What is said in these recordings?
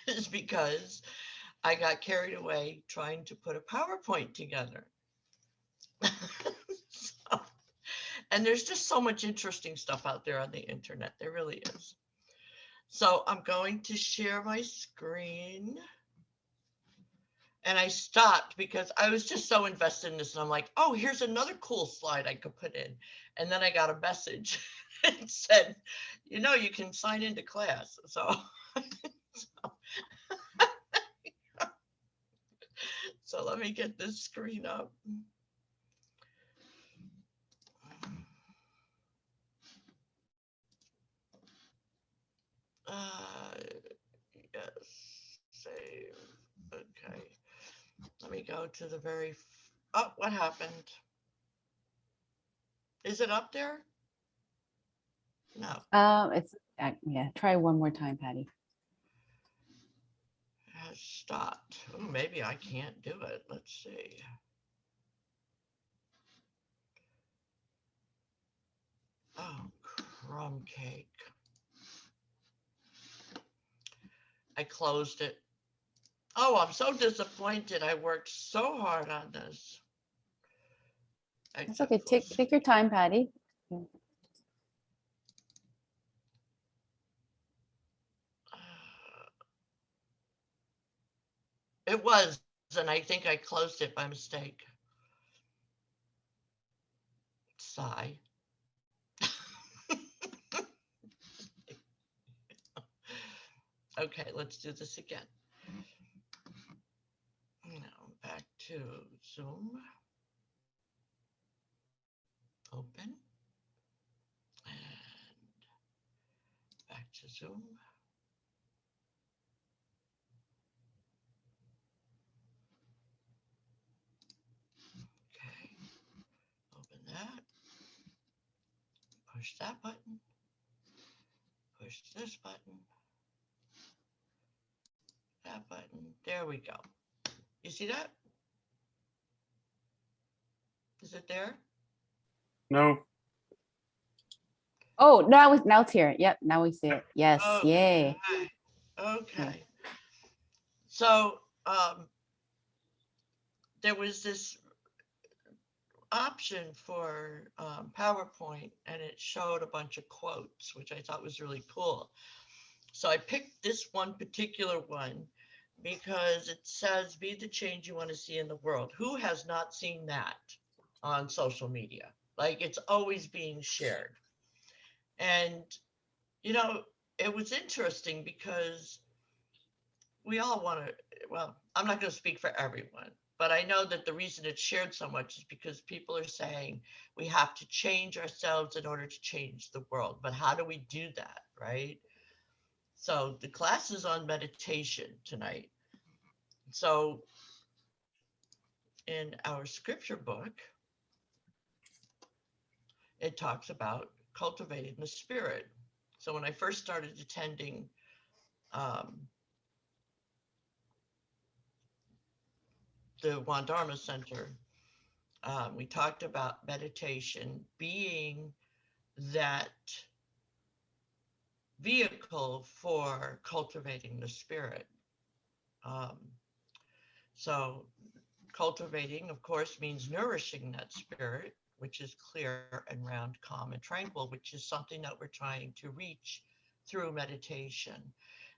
is because I got carried away trying to put a PowerPoint together. So, and there's just so much interesting stuff out there on the internet. There really is. So I'm going to share my screen. And I stopped because I was just so invested in this. And I'm like, oh, here's another cool slide I could put in. And then I got a message. It said, you can sign into class. So, so let me get this screen up. Yes, save. Okay. Let me go to the oh, what happened? Is it up there? No. It's yeah. Try one more time, Patty. It has stopped. Oh, maybe I can't do it. Let's see. Oh, crumb cake. I closed it. Oh, I'm so disappointed. I worked so hard on this. It's Exit okay. full Take your time, Patty. Yeah. It was, and I think I closed it by mistake. Sigh. Okay, let's do this again. Now back to Zoom. Open. And back to Zoom. Okay, open that. Push that button. Push this button. That button. There we go. You see that? Is it there? No. Oh, now it's here. Yep, now we see it. Yes, yay. Okay. So there was this option for PowerPoint, and it showed a bunch of quotes, which I thought was really cool. So I picked this one particular one because it says, be the change you want to see in the world. Who has not seen that on social media? Like, it's always being shared. And, it was interesting because we all want to, well, I'm not going to speak for everyone, but I know that the reason it's shared so much is because people are saying we have to change ourselves in order to change the world. But how do we do that, right? So the class is on meditation tonight. So in our scripture book, it talks about cultivating the spirit. So when I first started attending the Wandharma Center, we talked about meditation being that vehicle for cultivating the spirit. Um, so cultivating, of course, means nourishing that spirit, which is clear and round, calm, and tranquil, which is something that we're trying to reach through meditation.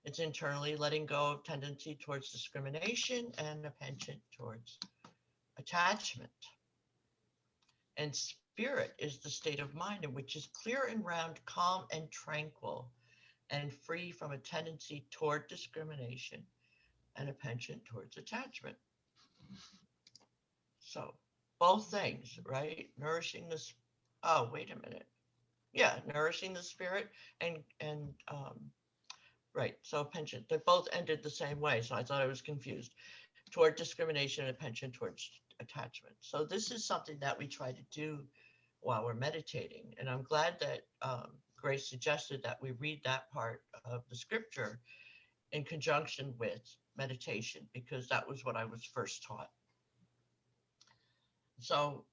It's internally letting go of tendency towards discrimination and a penchant towards attachment. And spirit is the state of mind in which is clear and round, calm and tranquil, and free from a tendency toward discrimination and a penchant towards attachment. So both things, right? Nourishing this. Oh, wait a minute. Yeah, nourishing the spirit and right. So penchant. They both ended the same way. So I thought I was confused. Toward discrimination and a penchant towards attachment. So this is something that we try to do while we're meditating. And I'm glad that Grace suggested that we read that part of the scripture in conjunction with meditation, because that was what I was first taught. So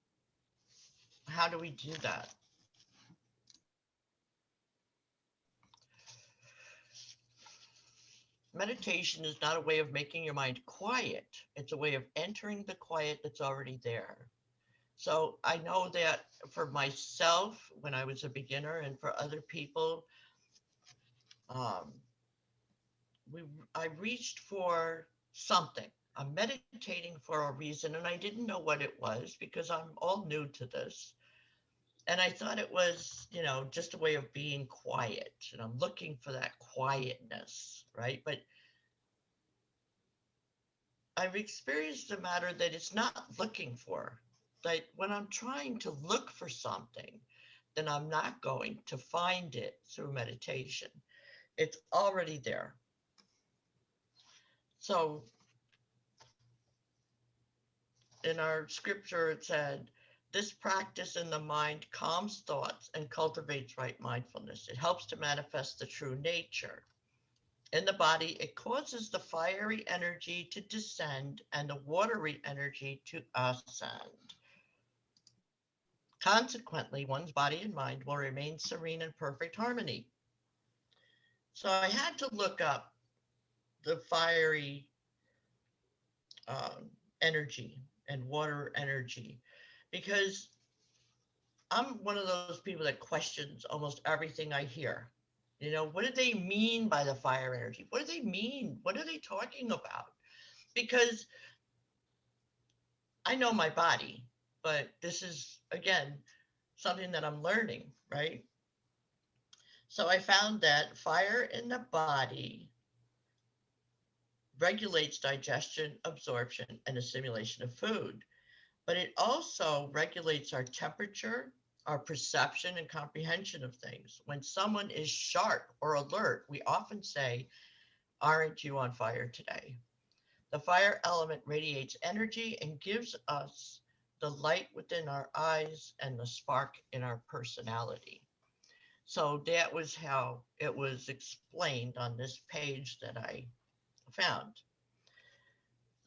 how do we do that? meditation is not a way of making your mind quiet. It's a way of entering the quiet that's already there. So I know that for myself, when I was a beginner, and for other people, um, I reached for something. I'm meditating for a reason, and I didn't know what it was because I'm all new to this. And I thought it was, just a way of being quiet, and I'm looking for that quietness, right? But I've experienced the matter that it's not looking for. Like when I'm trying to look for something, then I'm not going to find it through meditation. It's already there. So in our scripture, it said, this practice in the mind calms thoughts and cultivates right mindfulness. It helps to manifest the true nature. In the body, it causes the fiery energy to descend and the watery energy to ascend. Consequently, one's body and mind will remain serene and perfect harmony. So I had to look up the fiery energy and water energy because I'm one of those people that questions almost everything I hear. What do they mean by the fire energy? What do they mean? What are they talking about? Because I know my body, but this is, again, something that I'm learning, right? So I found that fire in the body regulates digestion, absorption, and assimilation of food, but it also regulates our temperature, our perception, and comprehension of things. When someone is sharp or alert, we often say, "Aren't you on fire today?" The fire element radiates energy and gives us the light within our eyes and the spark in our personality. So that was how it was explained on this page that I found.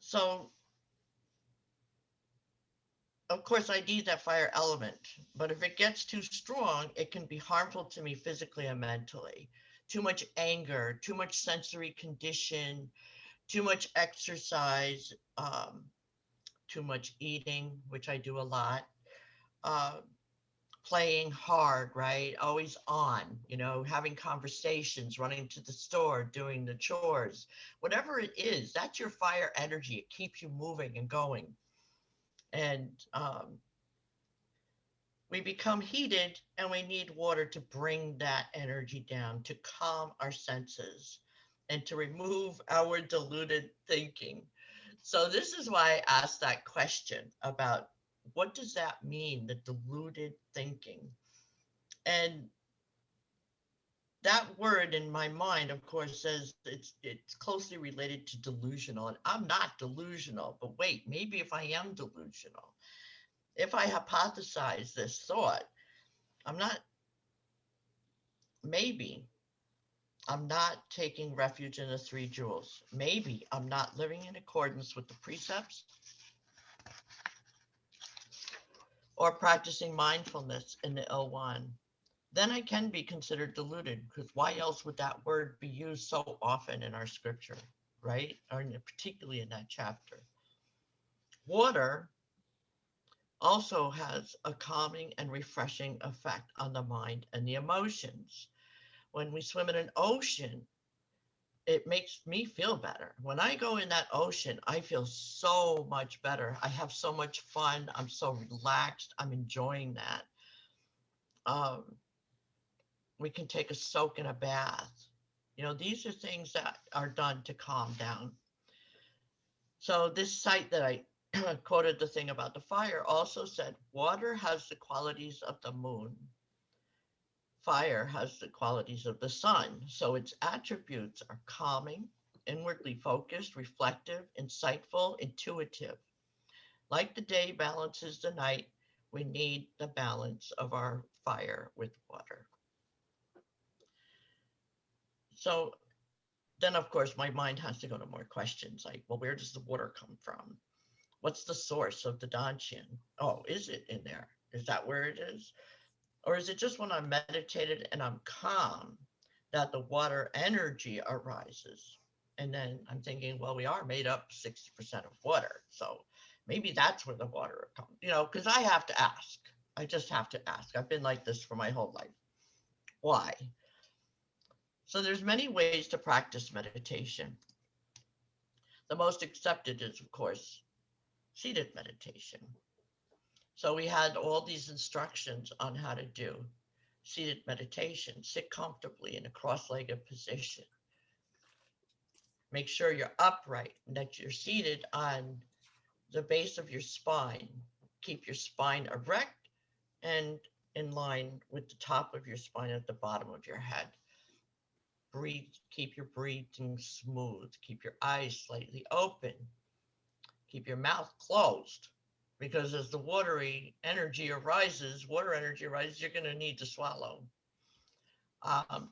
So, of course, I need that fire element, but if it gets too strong, it can be harmful to me physically and mentally. Too much anger, too much sensory condition, too much exercise, too much eating, which I do a lot, uh, playing hard, right? Always on, having conversations, running to the store, doing the chores, whatever it is, that's your fire energy. It keeps you moving and going. And we become heated and we need water to bring that energy down, to calm our senses and to remove our diluted thinking. So this is why I asked that question about what does that mean, the diluted thinking? And that word in my mind, of course, says it's closely related to delusional. And I'm not delusional, but wait, maybe if I am delusional, if I hypothesize this thought, maybe I'm not taking refuge in the three jewels. Maybe I'm not living in accordance with the precepts or practicing mindfulness in the L1. Then I can be considered deluded, because why else would that word be used so often in our scripture, right? Or particularly in that chapter. Water also has a calming and refreshing effect on the mind and the emotions. When we swim in an ocean, it makes me feel better. When I go in that ocean, I feel so much better. I have so much fun. I'm so relaxed. I'm enjoying that. We can take a soak in a bath. These are things that are done to calm down. So this site that I quoted the thing about the fire also said, water has the qualities of the moon. Fire has the qualities of the sun. So its attributes are calming, inwardly focused, reflective, insightful, intuitive. Like the day balances the night, we need the balance of our fire with water. So then, of course, my mind has to go to more questions like, well, where does the water come from? What's the source of the Danshin? Oh, is it in there? Is that where it is? Or is it just when I'm meditated and I'm calm that the water energy arises? And then I'm thinking, well, we are made up 60% of water. So maybe that's where the water comes, because I have to ask. I just have to ask. I've been like this for my whole life. Why? So there's many ways to practice meditation. The most accepted is, of course, seated meditation. So we had all these instructions on how to do seated meditation. Sit comfortably in a cross-legged position. Make sure you're upright and that you're seated on the base of your spine. Keep your spine erect and in line with the top of your spine at the bottom of your head. Breathe, keep your breathing smooth. Keep your eyes slightly open. Keep your mouth closed, because as the water energy arises, you're going to need to swallow.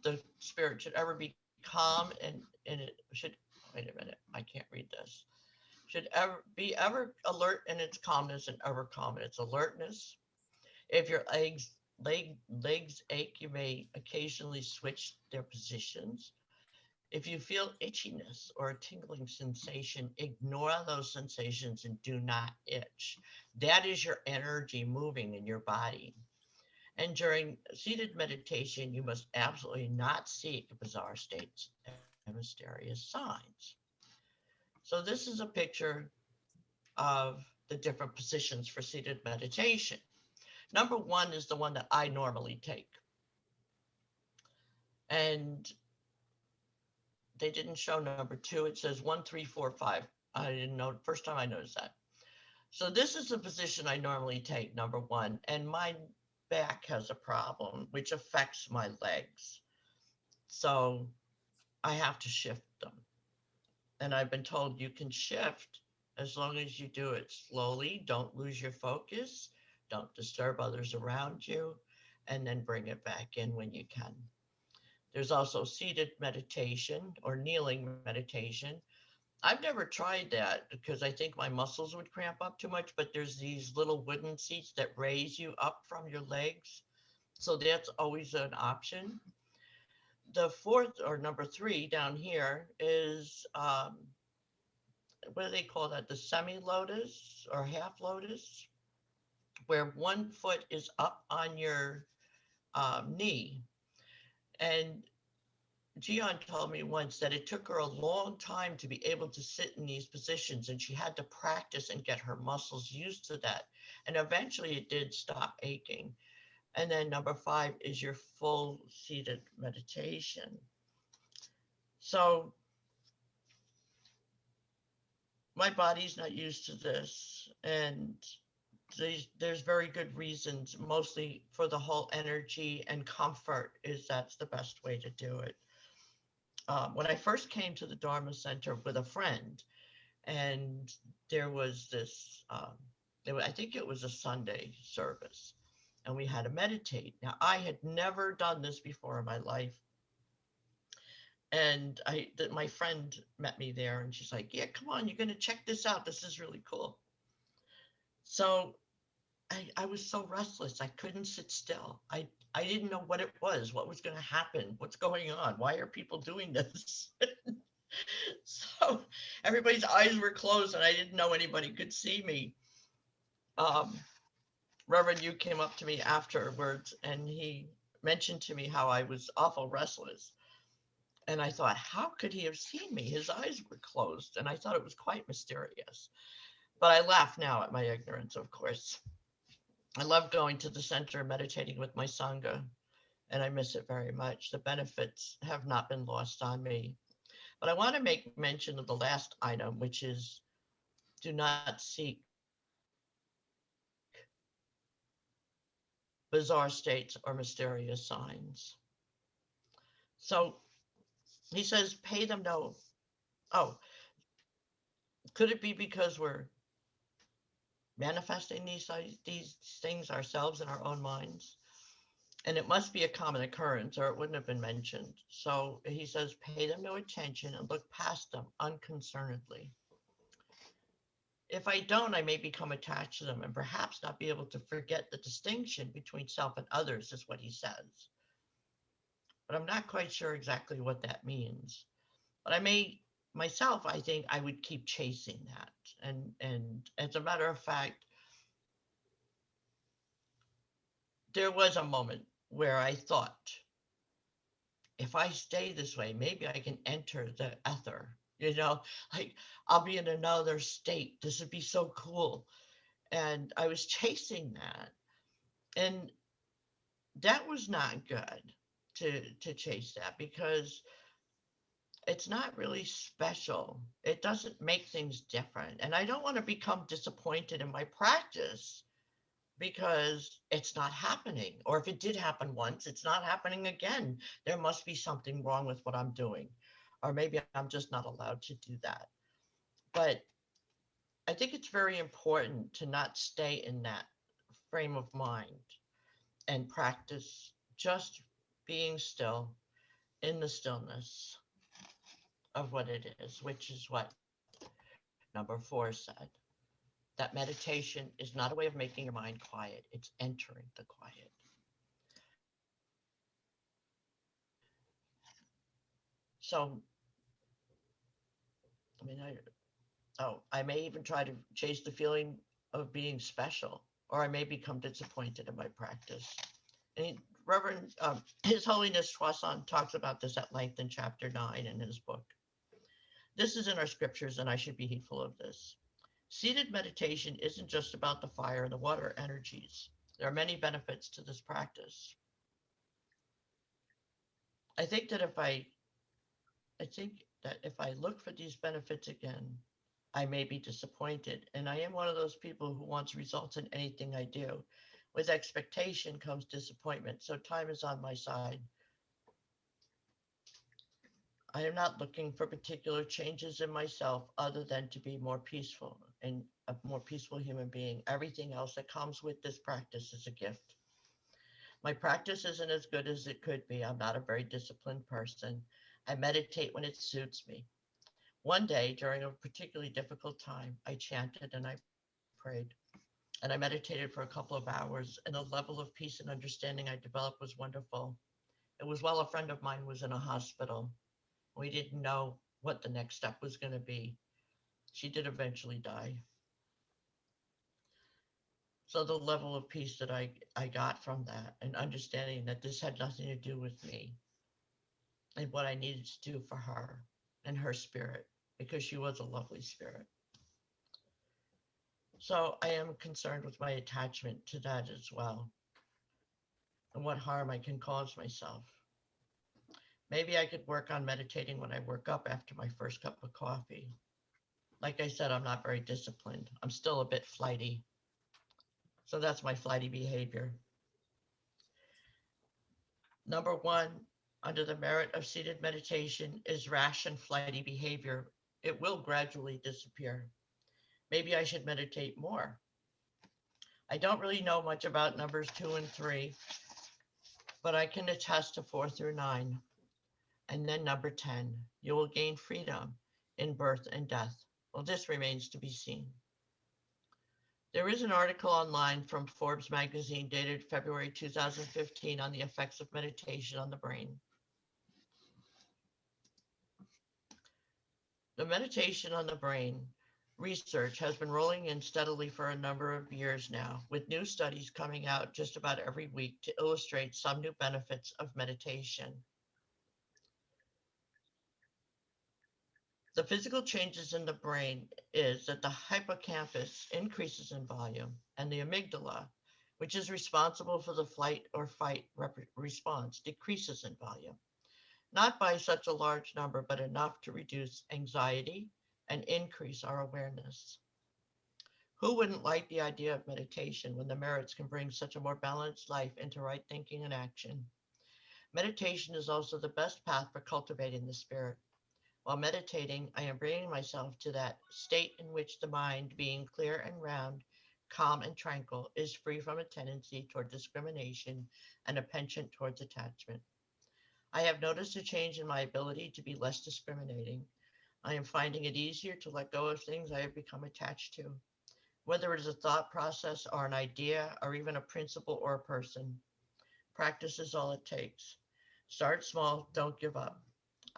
The spirit should ever be calm, and it should, wait a minute, I can't read this. Should ever be alert in its calmness and ever calm in its alertness. If your legs ache, you may occasionally switch their positions. If you feel itchiness or a tingling sensation, ignore those sensations and do not itch. That is your energy moving in your body. And during seated meditation, you must absolutely not seek bizarre states and mysterious signs. So this is a picture of the different positions for seated meditation. Number one is the one that I normally take. And they didn't show number two. It says 1, 3, 4, 5. I didn't know, first time I noticed that. So this is the position I normally take, number one. And my back has a problem, which affects my legs. So I have to shift them. And I've been told you can shift as long as you do it slowly. Don't lose your focus. Don't disturb others around you. And then bring it back in when you can. There's also seated meditation or kneeling meditation. I've never tried that because I think my muscles would cramp up too much, but there's these little wooden seats that raise you up from your legs. So that's always an option. The fourth, or number three down here, is, what do they call that? The semi-lotus or half lotus, where one foot is up on your knee. And Gian told me once that it took her a long time to be able to sit in these positions, and she had to practice and get her muscles used to that. And eventually it did stop aching. And then number five is your full seated meditation. So my body's not used to this, and there's very good reasons, mostly for the whole energy and comfort, is that's the best way to do it. When I first came to the Dharma Center with a friend, and there was this, I think it was a Sunday service, and we had to meditate. Now, I had never done this before in my life. And my friend met me there, and she's like, yeah, come on, you're going to check this out. This is really cool. So I was so restless. I couldn't sit still. I didn't know what it was, what was going to happen, what's going on, why are people doing this? So everybody's eyes were closed, and I didn't know anybody could see me. Reverend Yu came up to me afterwards, and he mentioned to me how I was awful restless. And I thought, how could he have seen me? His eyes were closed, and I thought it was quite mysterious. But I laugh now at my ignorance, of course. I love going to the center and meditating with my Sangha, and I miss it very much. The benefits have not been lost on me. But I want to make mention of the last item, which is do not seek bizarre states or mysterious signs. So he says, pay them no. Oh, could it be because we're manifesting these things ourselves in our own minds? And it must be a common occurrence, or it wouldn't have been mentioned. So he says, pay them no attention and look past them unconcernedly. If I don't, I may become attached to them and perhaps not be able to forget the distinction between self and others, is what he says. But I'm not quite sure exactly what that means. But I may myself, I think I would keep chasing that. And as a matter of fact, there was a moment where I thought, if I stay this way, maybe I can enter the ether, like I'll be in another state. This would be so cool. And I was chasing that. And that was not good to chase that, because it's not really special. It doesn't make things different. And I don't want to become disappointed in my practice because it's not happening. Or if it did happen once, it's not happening again. There must be something wrong with what I'm doing. Or maybe I'm just not allowed to do that. But I think it's very important to not stay in that frame of mind and practice just being still in the stillness of what it is, which is what number 4 said. That meditation is not a way of making your mind quiet, it's entering the quiet. So, I mean, I may even try to chase the feeling of being special, or I may become disappointed in my practice. And Reverend His Holiness Swasan talks about this at length in chapter 9 in his book. This is in our scriptures, and I should be heedful of this. Seated meditation isn't just about the fire and the water energies. There are many benefits to this practice. I think that if I look for these benefits again, I may be disappointed. And I am one of those people who wants results in anything I do. With expectation comes disappointment. So time is on my side. I am not looking for particular changes in myself other than to be more peaceful and a more peaceful human being. Everything else that comes with this practice is a gift. My practice isn't as good as it could be. I'm not a very disciplined person. I meditate when it suits me. One day, during a particularly difficult time, I chanted and I prayed. And I meditated for a couple of hours, and the level of peace and understanding I developed was wonderful. It was while a friend of mine was in a hospital. We didn't know what the next step was going to be. She did eventually die. So the level of peace that I got from that, and understanding that this had nothing to do with me and what I needed to do for her and her spirit, because she was a lovely spirit. So I am concerned with my attachment to that as well, and what harm I can cause myself. Maybe I could work on meditating when I work up after my first cup of coffee. Like I said, I'm not very disciplined. I'm still a bit flighty. So that's my flighty behavior. Number 1, under the merit of seated meditation, is rash and flighty behavior. It will gradually disappear. Maybe I should meditate more. I don't really know much about numbers 2 and 3, but I can attest to 4 through 9. And then number 10, you will gain freedom in birth and death. Well, this remains to be seen. There is an article online from Forbes magazine dated February 2015 on the effects of meditation on the brain. The meditation on the brain research has been rolling in steadily for a number of years now, with new studies coming out just about every week to illustrate some new benefits of meditation. The physical changes in the brain is that the hippocampus increases in volume, and the amygdala, which is responsible for the flight or fight response, decreases in volume. Not by such a large number, but enough to reduce anxiety and increase our awareness. Who wouldn't like the idea of meditation when the merits can bring such a more balanced life into right thinking and action? Meditation is also the best path for cultivating the spirit. While meditating, I am bringing myself to that state in which the mind, being clear and round, calm and tranquil, is free from a tendency toward discrimination and a penchant towards attachment. I have noticed a change in my ability to be less discriminating. I am finding it easier to let go of things I have become attached to, whether it is a thought process or an idea or even a principle or a person. Practice is all it takes. Start small, don't give up.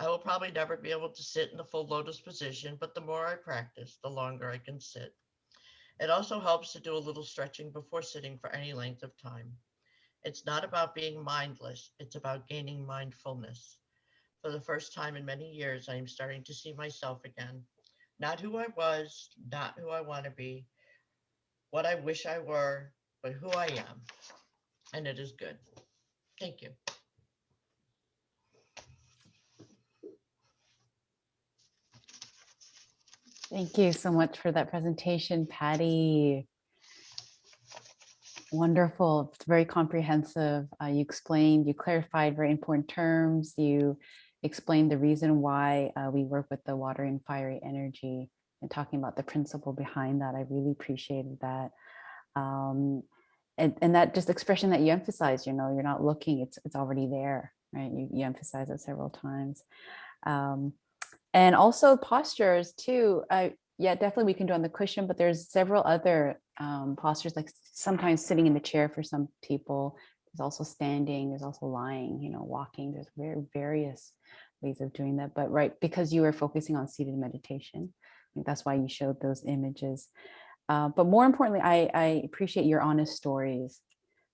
I will probably never be able to sit in the full lotus position, but the more I practice, the longer I can sit. It also helps to do a little stretching before sitting for any length of time. It's not about being mindless, it's about gaining mindfulness. For the first time in many years, I am starting to see myself again. Not who I was, not who I want to be, what I wish I were, but who I am. And it is good. Thank you. Thank you so much for that presentation, Patty. Wonderful. It's very comprehensive. You explained, you clarified very important terms. You explained the reason why we work with the water and fiery energy and talking about the principle behind that. I really appreciated that. And that just expression that you emphasized, you know, you're not looking, it's already there, right? You emphasize it several times. And also postures too. Yeah, definitely we can do on the cushion, but there's several other postures, like sometimes sitting in the chair for some people. There's also standing, there's also lying, you know, walking. There's various ways of doing that. But right, because you were focusing on seated meditation, I think that's why you showed those images. But more importantly, I appreciate your honest stories.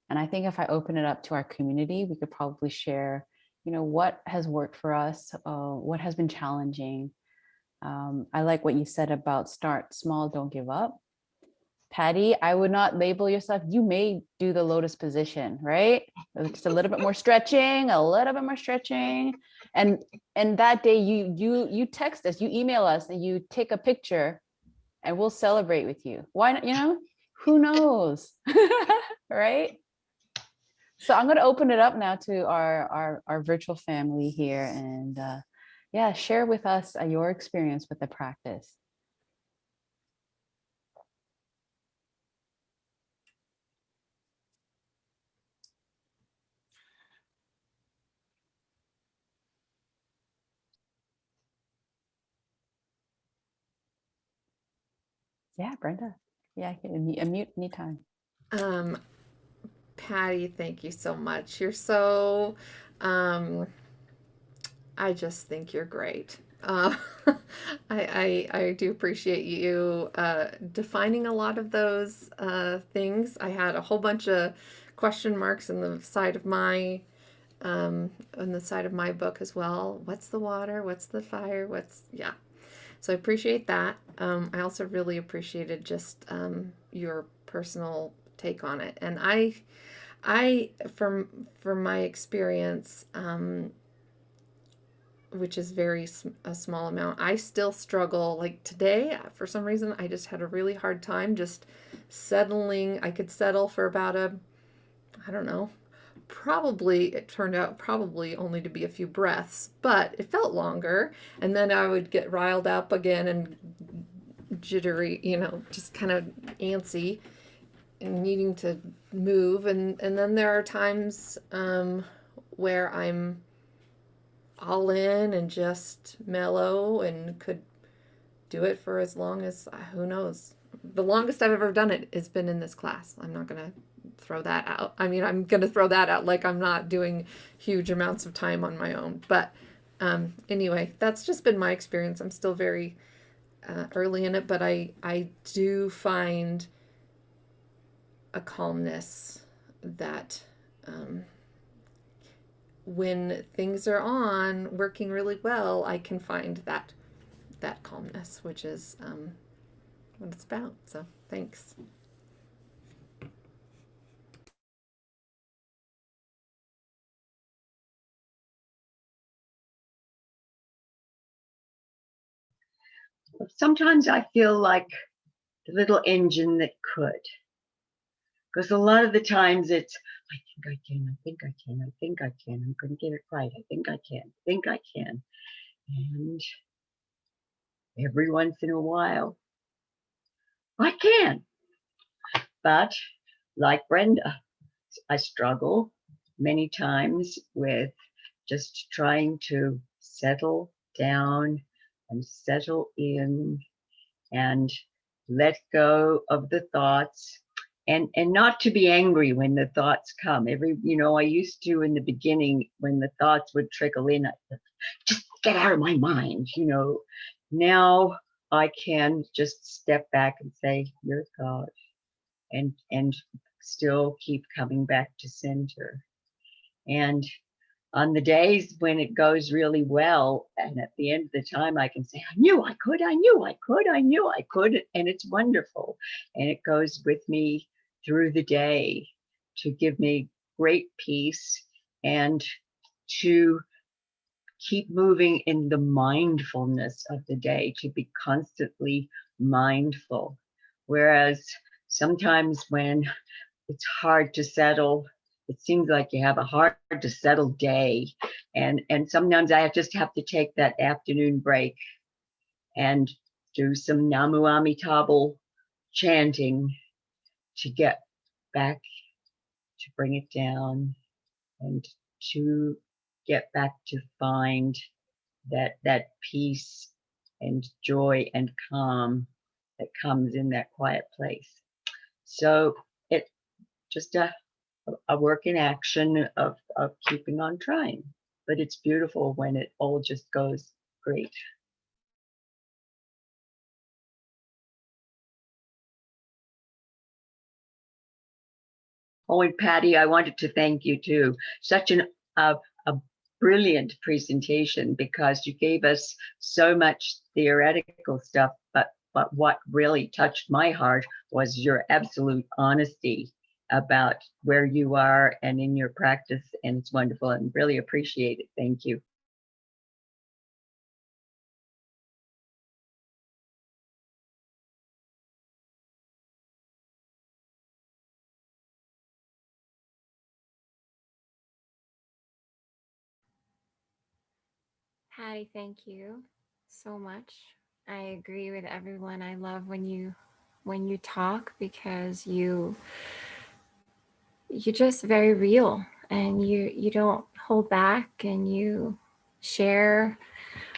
And I think if I open it up to our community, we could probably share, you know, what has worked for us, what has been challenging. I like what you said about start small, don't give up. Patty, I would not label yourself. You may do the lotus position, right? Just a little bit more stretching, and that day you text us, you email us, and you take a picture, and we'll celebrate with you. Why not? You know, who knows, right? So I'm going to open it up now to our virtual family here, and yeah, share with us your experience with the practice. Yeah, Brenda. Yeah, I can unmute anytime. Patty, thank you so much. You're so, I just think you're great. I do appreciate you defining a lot of those things. I had a whole bunch of question marks in the side of my on the side of my book as well. What's the water? What's the fire? Yeah. So I appreciate that. I also really appreciated just your personal take on it. And from my experience, which is a small amount, I still struggle. Like today, for some reason, I just had a really hard time just settling. I could settle for about I don't know, it turned out probably only to be a few breaths, but it felt longer. And then I would get riled up again and jittery, you know, just kind of antsy and needing to move. And then there are times where I'm all in and just mellow and could do it for as long as, who knows. The longest I've ever done it has been in this class. I'm not going to throw that out. I mean, I'm going to throw that out like I'm not doing huge amounts of time on my own. But anyway, that's just been my experience. I'm still very early in it, but I do find a calmness that when things are working really well, I can find that calmness, which is what it's about. So thanks. Sometimes I feel like the little engine that could. Because a lot of the times it's, I think I can, I think I can, I think I can, I'm going to get it right, I think I can, I think I can. And every once in a while, I can. But like Brenda, I struggle many times with just trying to settle down and settle in and let go of the thoughts and not to be angry when the thoughts come. I used to in the beginning when the thoughts would trickle in, I'd just get out of my mind, you know. Now I can just step back and say, here's God, and still keep coming back to center. And on the days when it goes really well, and at the end of the time, I can say, I knew I could, I knew I could, I knew I could, and it's wonderful. And it goes with me through the day to give me great peace and to keep moving in the mindfulness of the day, to be constantly mindful. Whereas sometimes when it's hard to settle, it seems like you have a hard to settle day. And sometimes I just have to take that afternoon break and do some Namu Amitabha chanting to get back, to bring it down, and to get back to find that peace and joy and calm that comes in that quiet place. So it's just a work in action of keeping on trying, but it's beautiful when it all just goes great. Oh, and Patty, I wanted to thank you too. Such a brilliant presentation, because you gave us so much theoretical stuff, but what really touched my heart was your absolute honesty about where you are and in your practice, and it's wonderful and really appreciate it. Thank you. Patty, thank you so much. I agree with everyone. I love when you talk, because you're just very real, and you don't hold back, and you share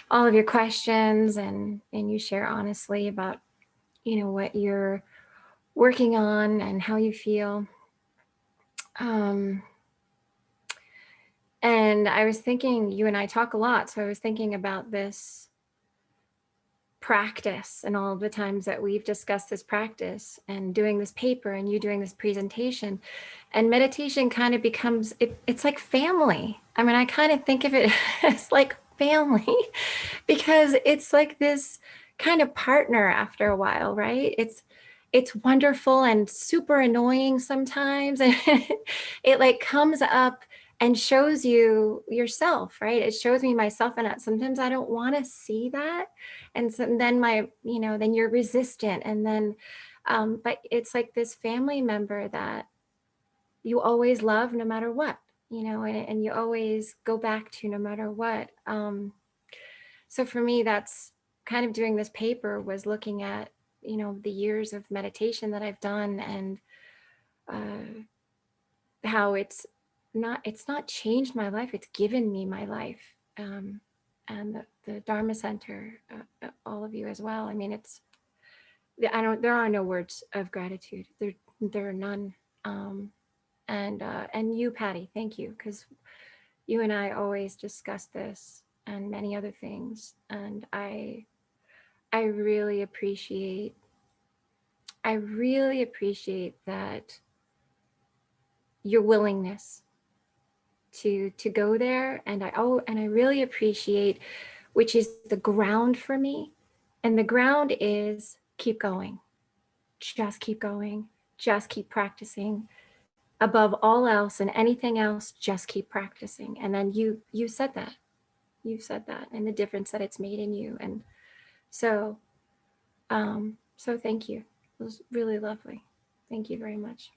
all of your questions, and you share honestly about, you know, what you're working on and how you feel. And I was thinking, you and I talk a lot, so I was thinking about this practice and all the times that we've discussed this practice and doing this paper and you doing this presentation, and meditation kind of becomes, it's like family. I mean, I kind of think of it as like family, because it's like this kind of partner after a while, right? It's wonderful and super annoying sometimes. And it like comes up and shows you yourself, right? It shows me myself, and sometimes I don't want to see that. And so then then you're resistant. And then, but it's like this family member that you always love no matter what, and you always go back to no matter what. So for me, that's kind of doing this paper was looking at, the years of meditation that I've done, and how it's not changed my life, it's given me my life. And the Dharma Center, all of you as well. I mean, there are no words of gratitude. There are none. And you, Patty, thank you, because you and I always discuss this and many other things. And I really appreciate that, your willingness to go there. And I really appreciate, which is the ground for me. And the ground is keep going. Just keep going. Just keep practicing. Above all else and anything else, just keep practicing. And then you said that. You said that, and the difference that it's made in you. And so thank you. It was really lovely. Thank you very much.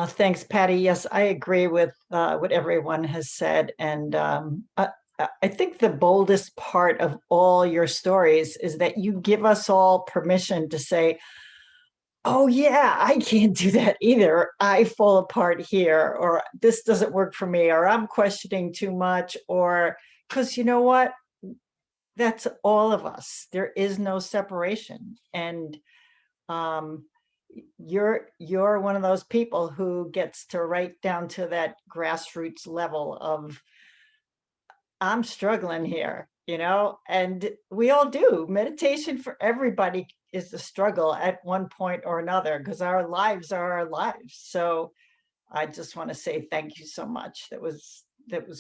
Thanks, Patty. Yes, I agree with what everyone has said. And I think the boldest part of all your stories is that you give us all permission to say, oh yeah, I can't do that either. I fall apart here, or this doesn't work for me, or I'm questioning too much, or because you know what? that's all of us. There is no separation. And you're one of those people who gets to right down to that grassroots level of, I'm struggling here, and we all do. Meditation for everybody is the struggle at one point or another, because our lives are our lives. So I just want to say thank you so much. That was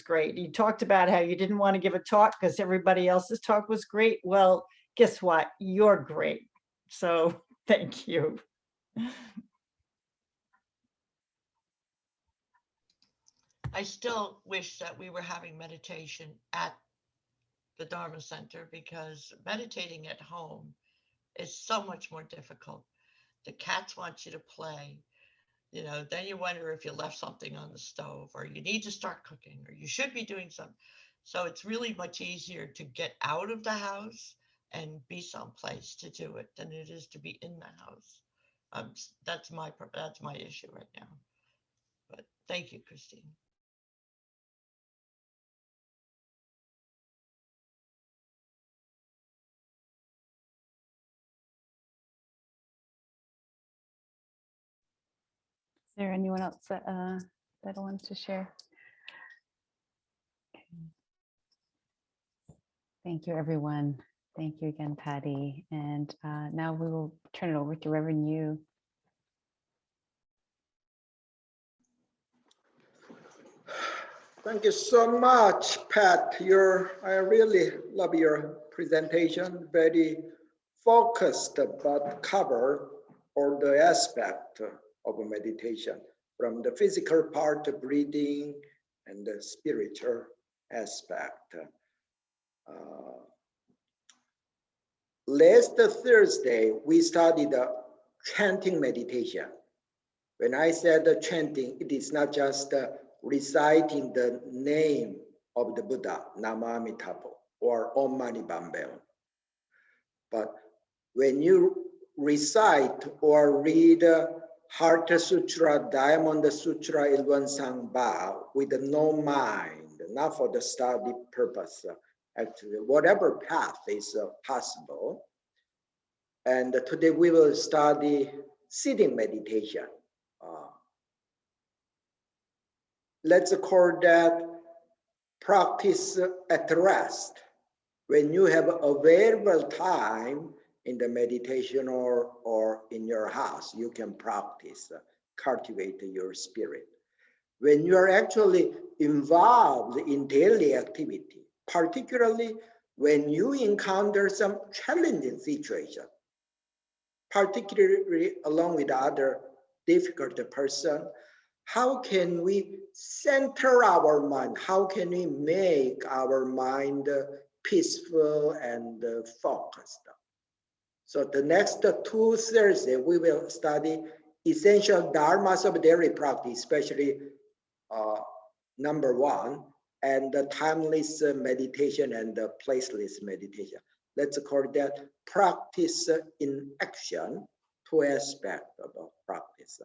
great. You talked about how you didn't want to give a talk because everybody else's talk was great. Well, guess what? You're great. So thank you. I still wish that we were having meditation at the Dharma Center, because meditating at home is so much more difficult. The cats want you to play, then you wonder if you left something on the stove, or you need to start cooking, or you should be doing something. So it's really much easier to get out of the house and be someplace to do it than it is to be in the house. That's my issue right now. But thank you, Christine. Is there anyone else that wants to share? Okay. Thank you, everyone. Thank you again, Patty. And now we will turn it over to Reverend Yu. Thank you so much, Pat. I really love your presentation. Very focused, but cover all the aspect of meditation, from the physical part, breathing, and the spiritual aspect. Last Thursday, we studied chanting meditation. When I said chanting, it is not just reciting the name of the Buddha, Namamitapo, or Om Mani Padme Hum. But when you recite or read Heart Sutra, Diamond Sutra, Ilwan Sangpa with no mind, not for the study purpose, actually, whatever path is possible. And today we will study sitting meditation. Let's call that practice at rest. When you have available time in the meditation or in your house, you can practice, cultivate your spirit. When you are actually involved in daily activity, particularly when you encounter some challenging situation, particularly along with other difficult person, how can we center our mind? How can we make our mind peaceful and focused? So the next 2 Thursdays, we will study essential dharmas of daily practice, especially number 1, and the timeless meditation and the placeless meditation. Let's call that practice in action, 2 aspects of practice.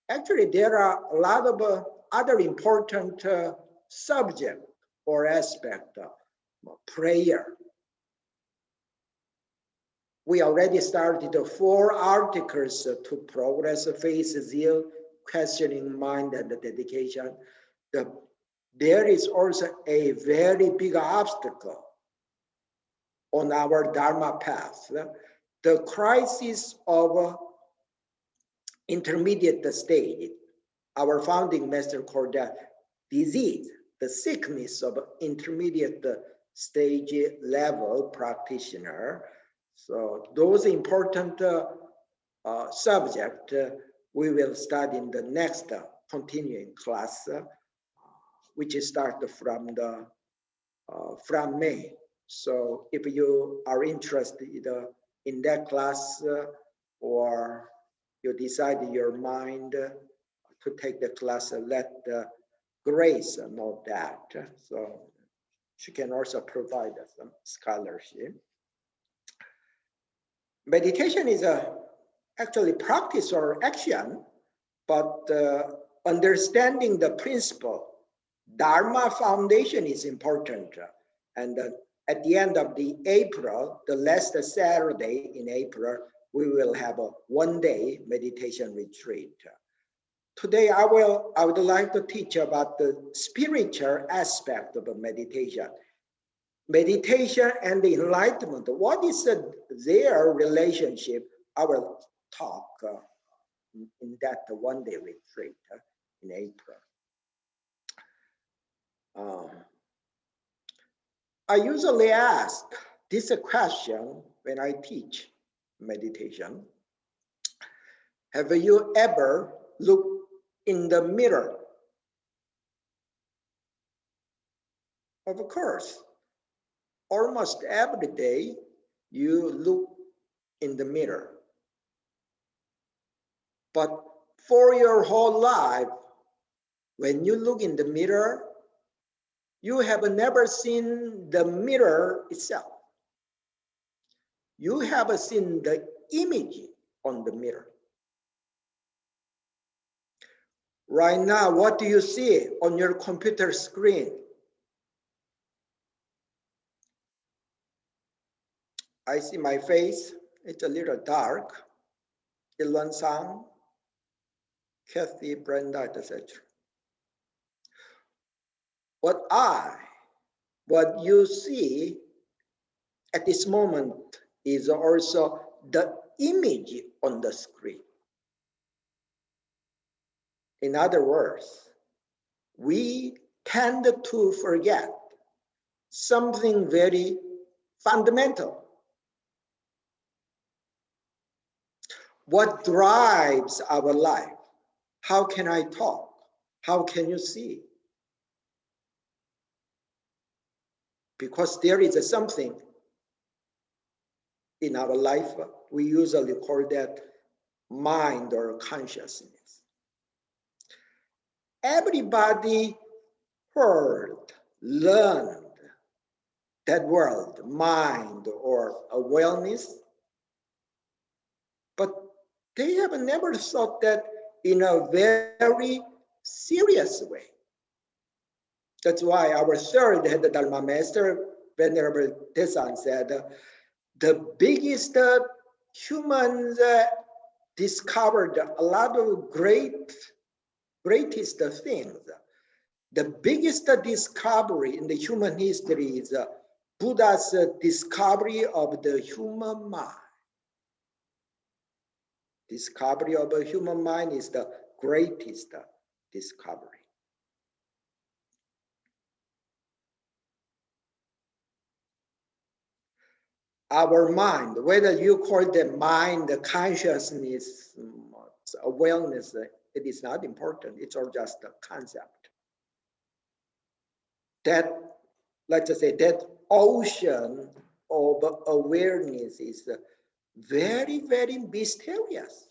Actually, there are a lot of other important subject or aspect of prayer. We already started 4 articles to progress faith, zeal, questioning mind, and dedication. There is also a very big obstacle on our Dharma path. The crisis of intermediate stage. Our founding master called that disease, the sickness of intermediate stage level practitioner. So those important subject we will study in the next continuing class, which start from May. So if you are interested in that class or you decide in your mind to take the class, let Grace know that. So she can also provide some scholarship. Meditation is actually practice or action, but understanding the principle, Dharma foundation is important. And at the end of the April, the last Saturday in April, we will have a one-day meditation retreat. Today, I would like to teach about the spiritual aspect of meditation. Meditation and the enlightenment, what is their relationship? I will talk in that one-day retreat in April. I usually ask this question when I teach meditation. Have you ever looked in the mirror? Of course, almost every day you look in the mirror. But for your whole life, when you look in the mirror, you have never seen the mirror itself. You have seen the image on the mirror. Right now, what do you see on your computer screen? I see my face. It's a little dark. Ilwan Sang, Kathy, Brenda, etc. What you see at this moment is also the image on the screen. In other words, we tend to forget something very fundamental. What drives our life? How can I talk? How can you see? Because there is something in our life, we usually call that mind or consciousness. Everybody heard, learned that word, mind or awareness, but they have never thought that in a very serious way. That's why our third head Dharma Master, Venerable Desan, said, the biggest humans discovered a lot of greatest things. The biggest discovery in the human history is Buddha's discovery of the human mind. Discovery of a human mind is the greatest discovery. Our mind, whether you call the mind, the consciousness, awareness, it is not important. It's all just a concept. That, let's just say, that ocean of awareness is very, very mysterious.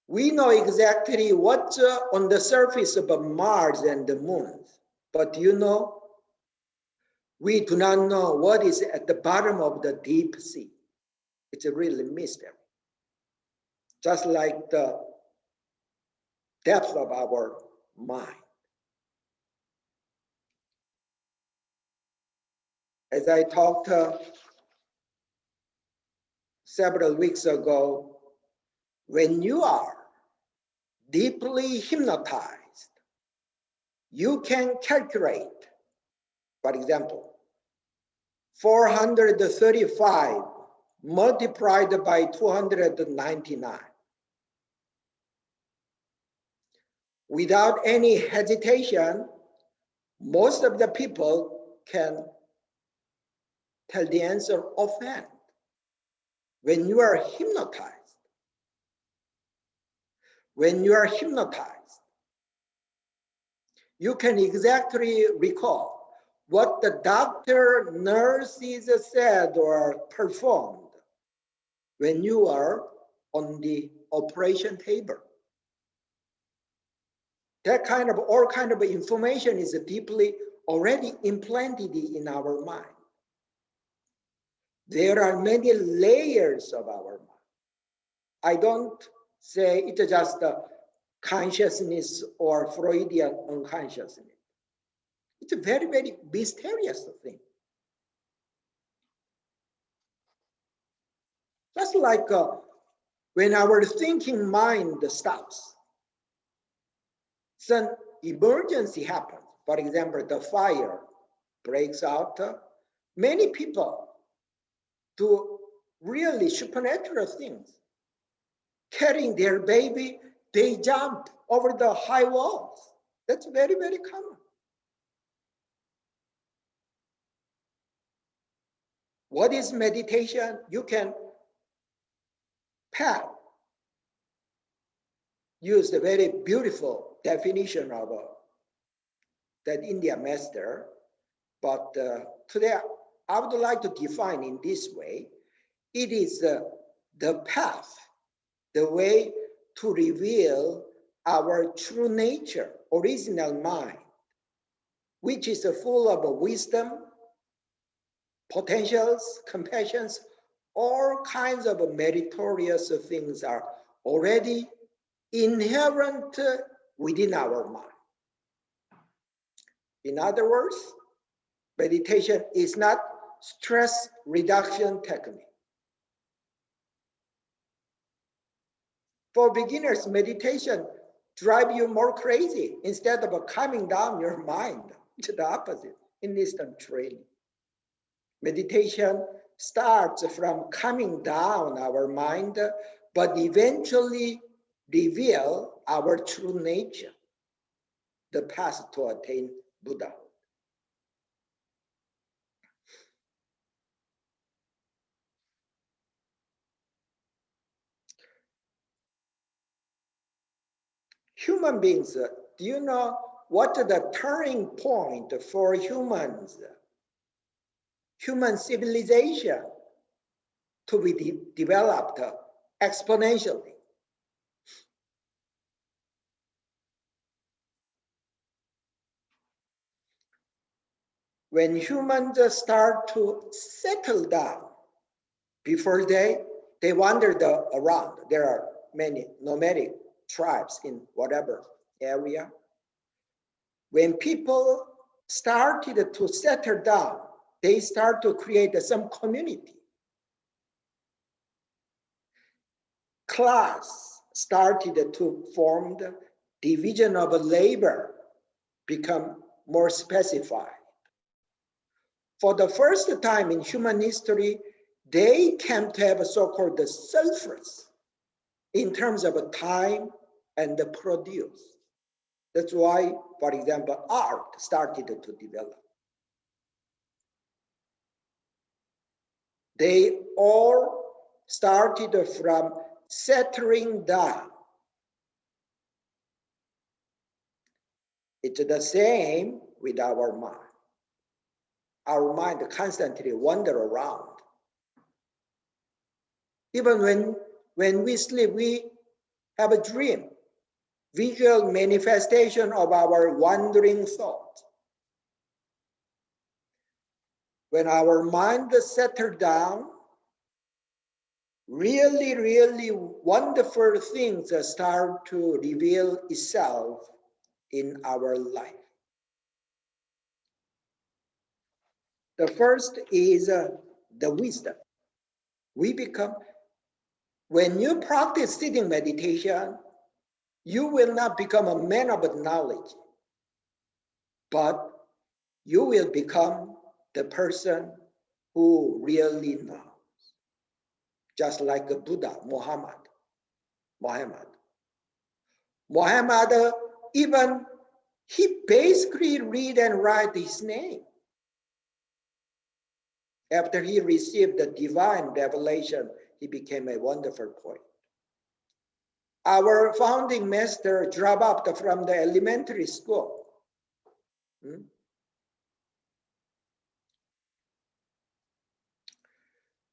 We know exactly what's on the surface of Mars and the moon, but you know, we do not know what is at the bottom of the deep sea. It's a really mystery. Just like the depth of our mind. As I talked several weeks ago, when you are deeply hypnotized, you can calculate, for example, 435 multiplied by 299. Without any hesitation, most of the people can tell the answer offhand. When you are hypnotized, you can exactly recall what the doctor, nurses said or performed when you are on the operation table. That kind of, all kind of information is deeply already implanted in our mind. There are many layers of our mind. I don't say it's just a consciousness or Freudian unconsciousness. It's a very, very mysterious thing. Just like when our thinking mind stops, some emergency happens. For example, the fire breaks out. Many people do really supernatural things. Carrying their baby, they jumped over the high walls. That's very, very common. What is meditation? You can use the very beautiful definition of that Indian master, but today I would like to define in this way. It is the path, the way to reveal our true nature, original mind, which is full of wisdom, potentials, compassions, all kinds of meritorious things are already inherent within our mind. In other words, meditation is not stress reduction technique. For beginners, meditation drive you more crazy instead of calming down your mind. To the opposite, in instant training. Meditation starts from calming down our mind, but eventually reveal our true nature, the path to attain Buddhahood. Human beings, do you know what the turning point for humans, human civilization to be developed exponentially? When humans start to settle down, before they wander around. There are many nomadic tribes in whatever area. When people started to settle down, they start to create some community. Class started to form, the division of labor become more specified. For the first time in human history, they came to have a so-called selfless in terms of time and the produce. That's why, for example, art started to develop. They all started from settling down. It's the same with our mind. Our mind constantly wanders around. Even when we sleep, we have a dream, visual manifestation of our wandering thought. When our mind settles down, really, really wonderful things start to reveal itself in our life. The first is the wisdom. We become, when you practice sitting meditation, you will not become a man of knowledge, but you will become the person who really knows. Just like the Buddha, Muhammad, even he basically read and write his name. After he received the divine revelation, he became a wonderful poet. Our founding master dropped out from the elementary school.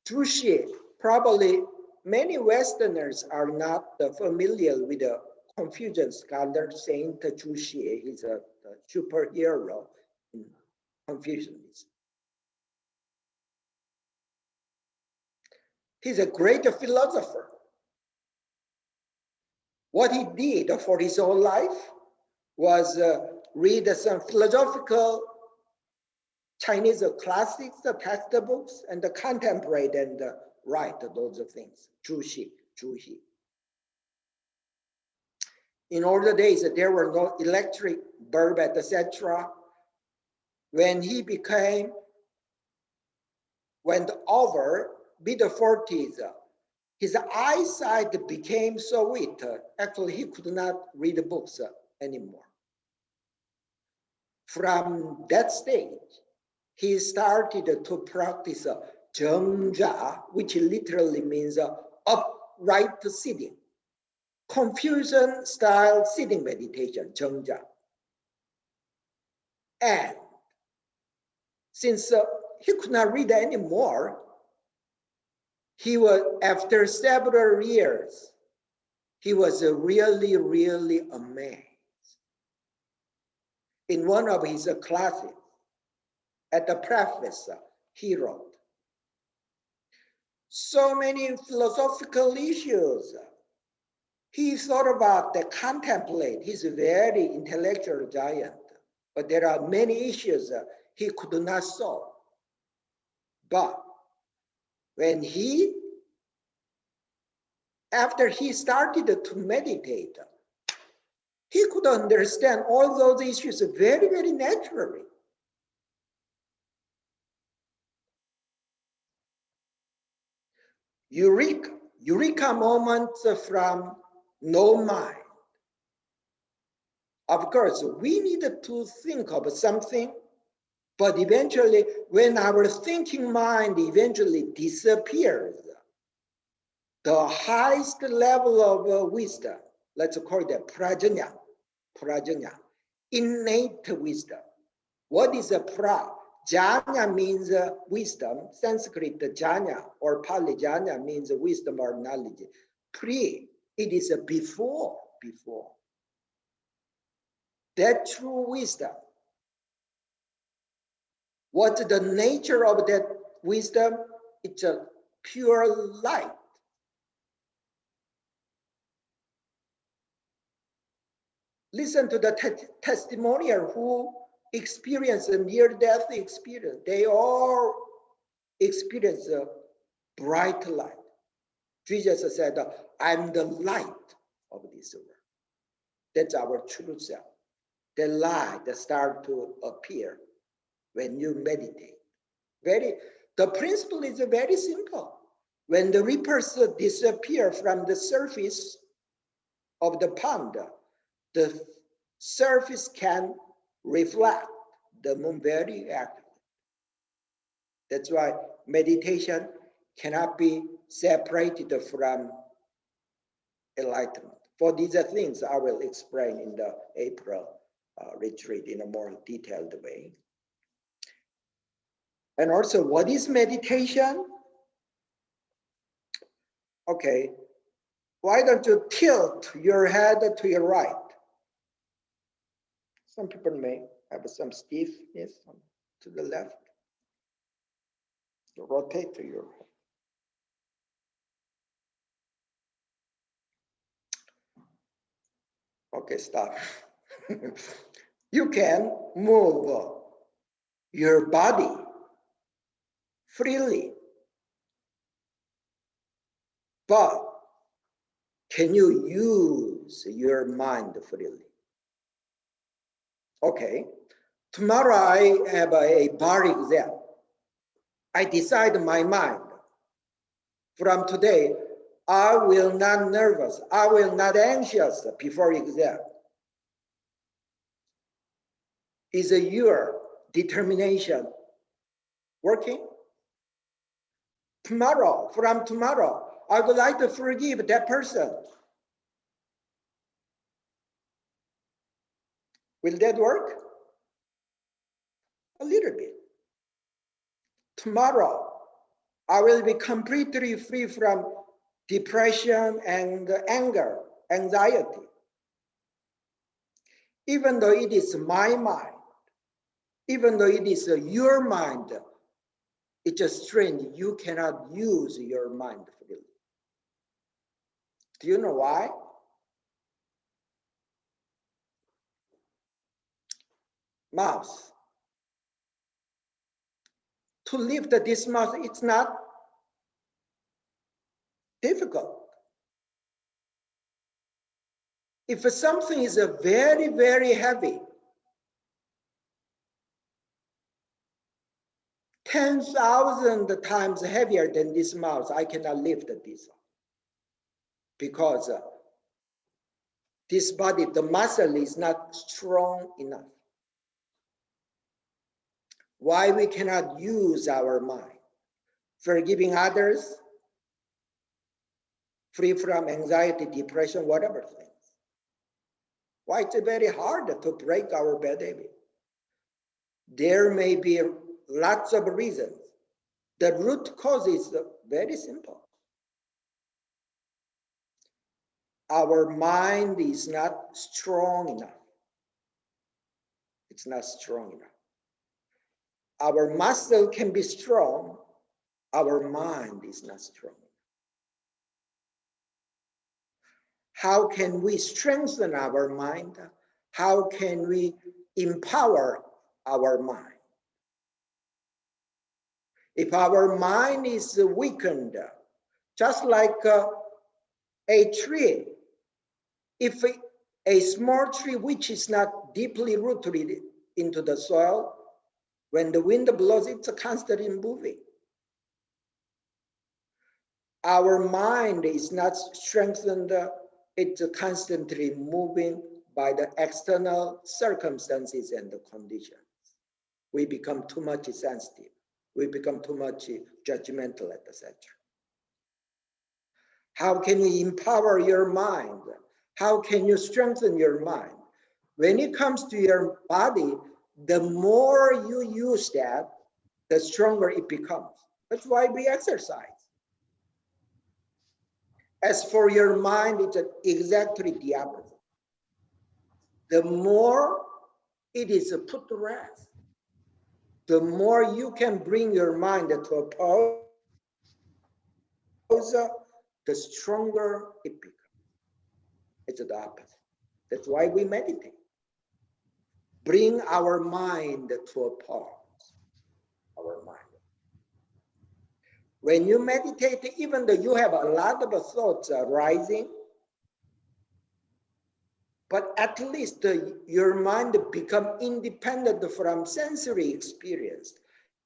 Zhu Xie, probably many Westerners are not familiar with the Confucian scholar Saint Zhu Xie. He's a superhero in Confucianism. He's a great philosopher. What he did for his whole life was read some philosophical Chinese classics, the textbooks, and the contemplate and write those things. 朱熹. In older days, there were no electric bulb, etc. When he went over mid-40s, his eyesight became so weak, actually he could not read books anymore. From that stage, he started to practice Zhengzha, which literally means upright sitting, Confucian style sitting meditation, Zhengzha. And since he could not read anymore, he was, after several years, he was really, really amazed. In one of his classes, at the preface, he wrote, so many philosophical issues he thought about the contemplate. He's a very intellectual giant, but there are many issues he could not solve. But when after he started to meditate, he could understand all those issues very, very naturally. Eureka moments from no mind. Of course, we need to think of something, but eventually, when our thinking mind eventually disappears, the highest level of wisdom, let's call it prajna, innate wisdom. What is a pra? Jnana means wisdom. Sanskrit jnana or Pali jnana means wisdom or knowledge. Pri, it is before. That true wisdom. What's the nature of that wisdom? It's a pure light. Listen to the testimonial who experience a near-death experience. They all experience a bright light. Jesus said, I'm the light of this world. That's our true self. The light that starts to appear when you meditate. The principle is very simple. When the ripples disappear from the surface of the pond, the surface can reflect the moon very accurately. That's why meditation cannot be separated from enlightenment. For these things, I will explain in the April retreat in a more detailed way. And also, what is meditation? Okay, why don't you tilt your head to your right? Some people may have some stiffness to the left. You rotate to your right. Okay, stop. You can move your body freely, but can you use your mind freely? Okay, tomorrow I have a bar exam. I decide my mind. From today, I will not nervous. I will not anxious before exam. Is your determination working? Tomorrow, from tomorrow, I would like to forgive that person. Will that work? A little bit. Tomorrow, I will be completely free from depression and anger, anxiety. Even though it is my mind, even though it is your mind, it's just strange. You cannot use your mind freely. Do you know why? Mouse. to lift this muscle, it's not difficult. If something is very, very heavy, 10,000 times heavier than this mouse, I cannot lift this because this body, the muscle is not strong enough. Why we cannot use our mind? Forgiving others, free from anxiety, depression, whatever things. Why it's very hard to break our bad habit? There may be lots of reasons. The root cause is very simple. Our mind is not strong enough. It's not strong enough. Our muscle can be strong. Our mind is not strong enough. How can we strengthen our mind? How can we empower our mind? If our mind is weakened, just like a tree, if a small tree which is not deeply rooted into the soil, when the wind blows, it's constantly moving. Our mind is not strengthened, it's constantly moving by the external circumstances and the conditions. We become too much sensitive. We become too much judgmental at the center. How can you empower your mind? How can you strengthen your mind? When it comes to your body, the more you use that, the stronger it becomes. That's why we exercise. As for your mind, it's exactly the opposite. The more it is put to rest, the more you can bring your mind to a pause, the stronger it becomes. It's the opposite. That's why we meditate. Bring our mind to a pause. Our mind. When you meditate, even though you have a lot of thoughts arising, but at least your mind become independent from sensory experience.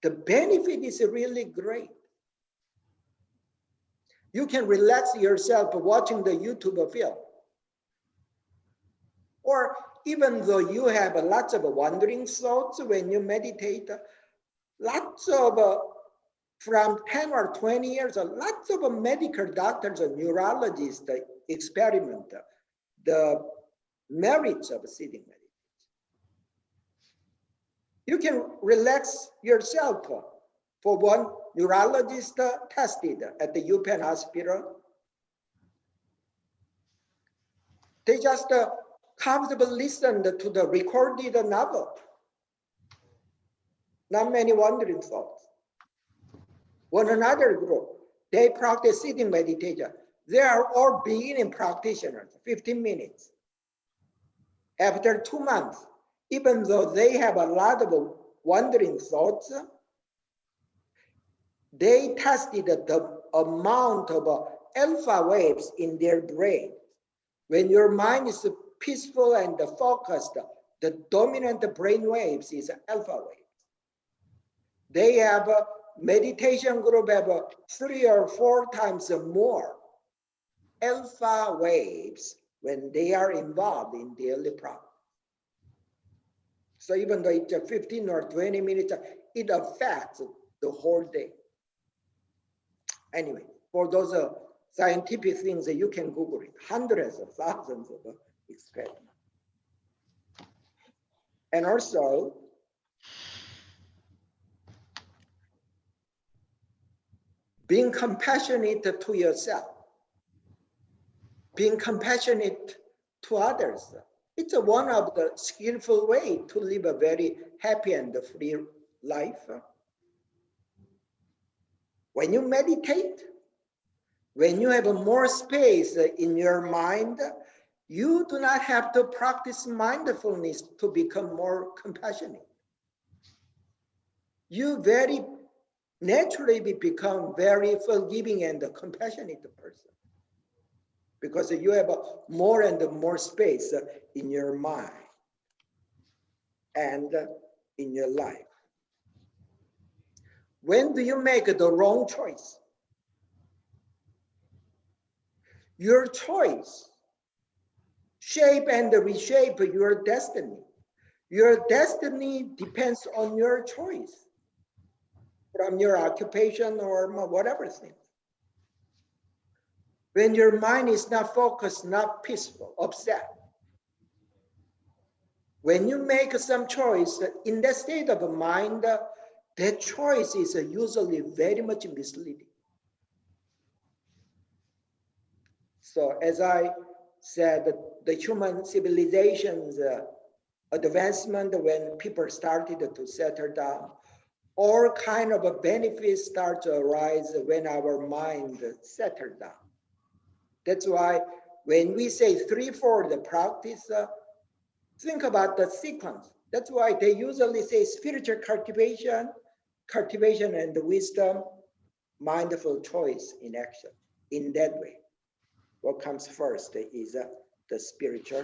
The benefit is really great. You can relax yourself watching the YouTube film. Or even though you have lots of wandering thoughts when you meditate, lots of, from 10 or 20 years, lots of medical doctors and neurologists experiment the merits of sitting meditation. You can relax yourself. For one, neurologist tested at the UPenn Hospital. They just comfortably listened to the recorded novel. Not many wandering thoughts. One another group, they practice sitting meditation. They are all beginning practitioners, 15 minutes. After 2 months, even though they have a lot of wandering thoughts, they tested the amount of alpha waves in their brain. When your mind is peaceful and focused, the dominant brain waves is alpha waves. They have a meditation group have 3 or 4 times more alpha waves when they are involved in daily practice. So even though it's 15 or 20 minutes, it affects the whole day. Anyway, for those scientific things, you can Google it. Hundreds of thousands of experiments. And also, being compassionate to yourself, being compassionate to others. It's one of the skillful way to live a very happy and free life. When you meditate, when you have more space in your mind, you do not have to practice mindfulness to become more compassionate. You very naturally we become very forgiving and compassionate person because you have more and more space in your mind and in your life. When do you make the wrong choice? Your choice shape and reshape your destiny. Your destiny depends on your choice from your occupation or whatever thing. When your mind is not focused, not peaceful, upset, when you make some choice in that state of mind, that choice is usually very much misleading. So as I said, the human civilization's advancement, when people started to settle down, all kind of benefits start to arise when our mind settles down. That's why when we say threefold practice, think about the sequence. That's why they usually say spiritual cultivation, cultivation and wisdom, mindful choice in action. In that way, what comes first is the spiritual.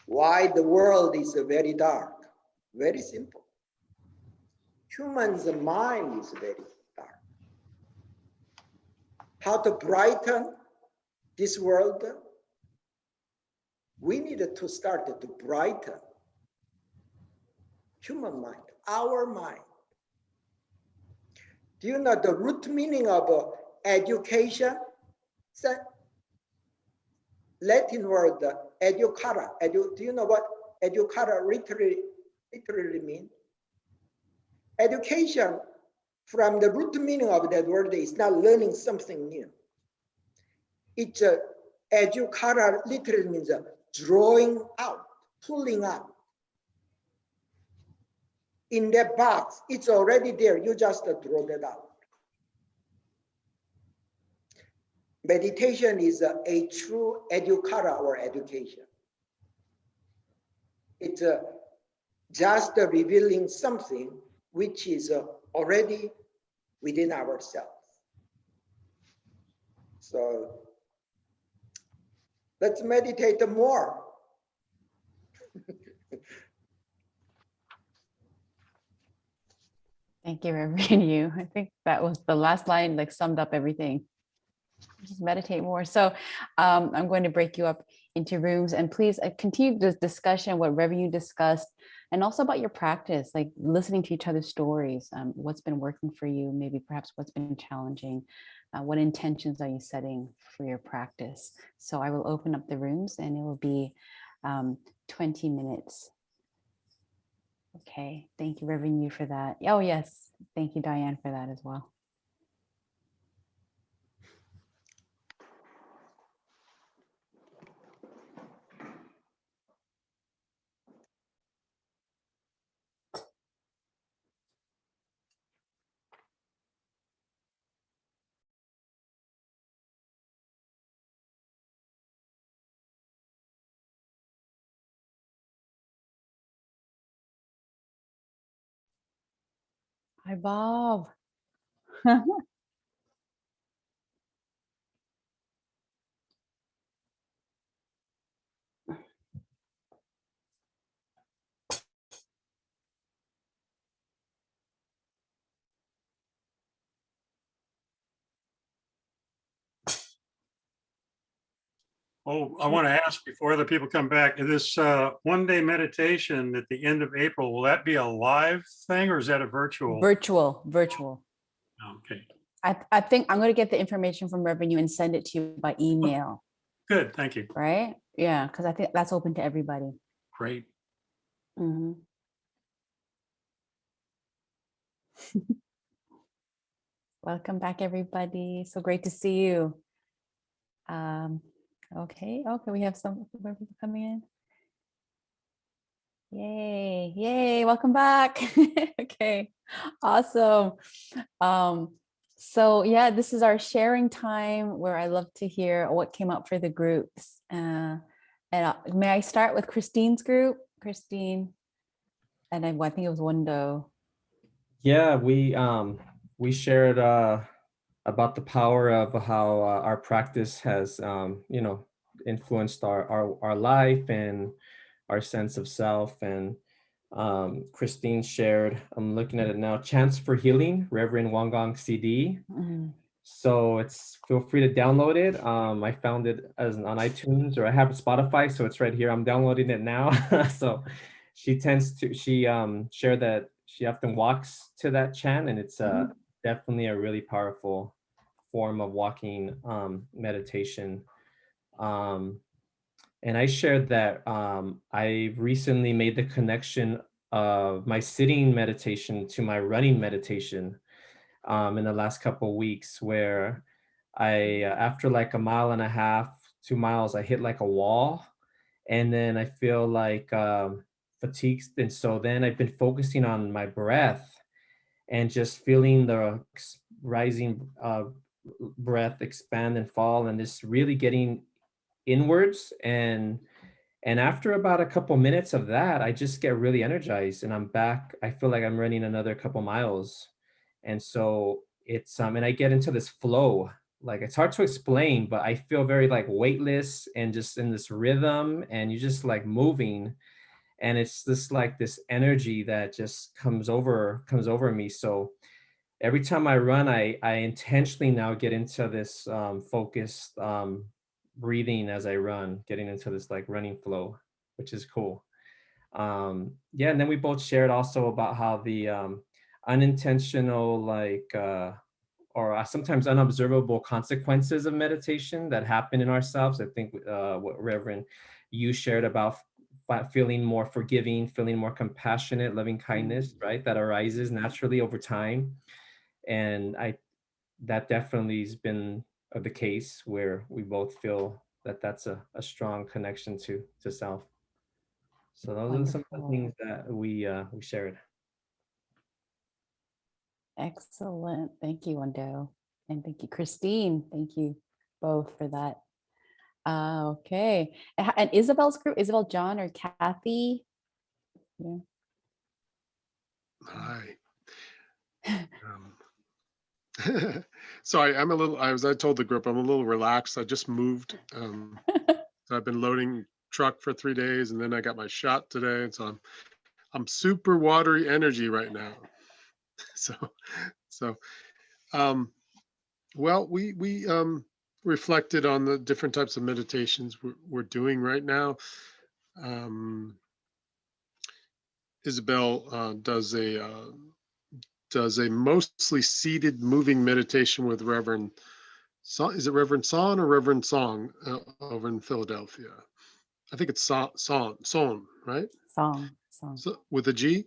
Why the world is very dark? Very simple. Human's mind is very dark. How to brighten this world? We need to start to brighten human mind, our mind. Do you know the root meaning of education? Latin word educare. Do you know what educare literally means? Education, from the root meaning of that word, is not learning something new. It's educare literally means drawing out, pulling out. In that box, it's already there. You just draw it out. Meditation is a true educare or education. It's just revealing something which is already within ourselves. So let's meditate more. Thank you, Reverend Yu. I think that was the last line, like summed up everything. Just meditate more. So I'm going to break you up into rooms, and please continue this discussion, what Reverend Yu discussed, and also about your practice, like listening to each other's stories, what's been working for you, maybe perhaps what's been challenging, what intentions are you setting for your practice. So I will open up the rooms and it will be 20 minutes. Okay, thank you, Reverend Yu, for that. Oh yes, thank you, Diane, for that as well. Hi, Bob. Oh, I want to ask before other people come back, this one-day meditation at the end of April, will that be a live thing or is that a virtual? Virtual. Okay, I think I'm going to get the information from Reverend Yu and send it to you by email, good, thank you. right? Yeah, because I think that's open to everybody. Great. Mhm. Welcome back, everybody. So great to see you. Okay, we have some more people coming in. Yay, welcome back. Okay, awesome. So yeah, this is our sharing time where I love to hear what came up for the groups. And may I start with Christine's group? Christine. And I think it was Wendo. Yeah, we shared about the power of how our practice has influenced our life and our sense of self. And Christine shared, I'm looking at it now, Chants for Healing, Reverend Wangong CD. Mhm. So feel free to download it. I found it on iTunes, or I have Spotify, so it's right here. I'm downloading it now. So she shared that she often walks to that chant, and it's definitely a really powerful form of walking meditation. And I shared that I recently made the connection of my sitting meditation to my running meditation in the last couple of weeks, where after like a mile and a half, 2 miles, I hit like a wall, and then I feel like fatigued. And so then I've been focusing on my breath and just feeling the rising breath expand and fall, and just really getting inwards. And after about a couple minutes of that, I just get really energized and I'm back. I feel like I'm running another couple miles. And so it's and I get into this flow. Like, it's hard to explain, but I feel very like weightless and just in this rhythm, and you just like moving. And it's this like this energy that just comes over me. So every time I run, I intentionally now get into this focused breathing as I run, getting into this like running flow, which is cool. Yeah, and then we both shared also about how the unintentional or sometimes unobservable consequences of meditation that happen in ourselves. I think what Reverend you shared about feeling more forgiving, feeling more compassionate, loving kindness, right? That arises naturally over time. And that definitely has been the case where we both feel that that's a strong connection to self. So those are some of the Wonderful. things that we shared. Excellent. Thank you, Wendo. And thank you, Christine. Thank you both for that. Okay. And Isabel's group, Isabel, John, or Kathy? Yeah. Hi. Sorry, I told the group I'm a little relaxed. I just moved. So I've been loading truck for 3 days, and then I got my shot today. And so I'm super watery energy right now. So well, we reflected on the different types of meditations we're doing right now. Isabel does a mostly seated moving meditation with Reverend Song. Is it Reverend Son or Reverend Song over in Philadelphia? I think it's Son, right? Song. So, with a G?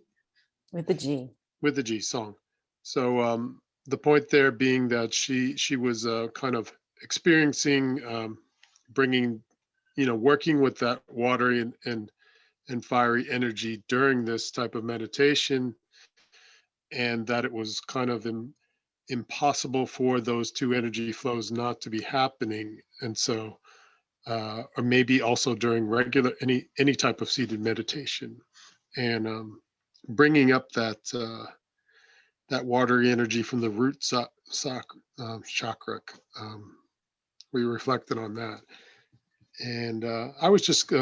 With the G. With the G, Song. So the point there being that she was kind of experiencing bringing, working with that watery and fiery energy during this type of meditation, and that it was kind of impossible for those two energy flows not to be happening. And so or maybe also during regular any type of seated meditation, and bringing up that watery energy from the root chakra. We reflected on that, and I was just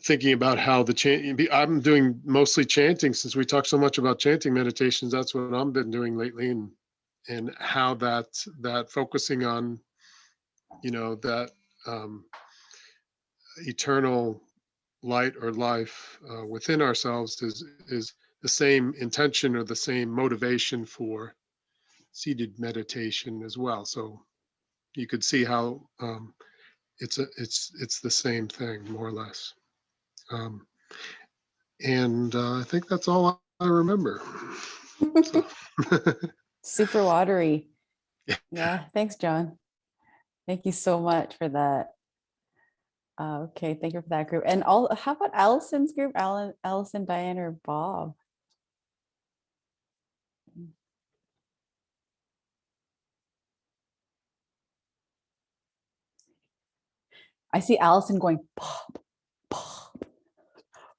thinking about how the chant. I'm doing mostly chanting, since we talked so much about chanting meditations. That's what I've been doing lately, and how that focusing on that eternal light or life within ourselves is the same intention or the same motivation for seated meditation as well. So you could see how it's the same thing, more or less. And I think that's all I remember. So. Super watery. Yeah. Thanks, John. Thank you so much for that. Okay, thank you for that group. And how about Allison's group? Allison, Diane, or Bob? I see Allison going, Bob, Bob,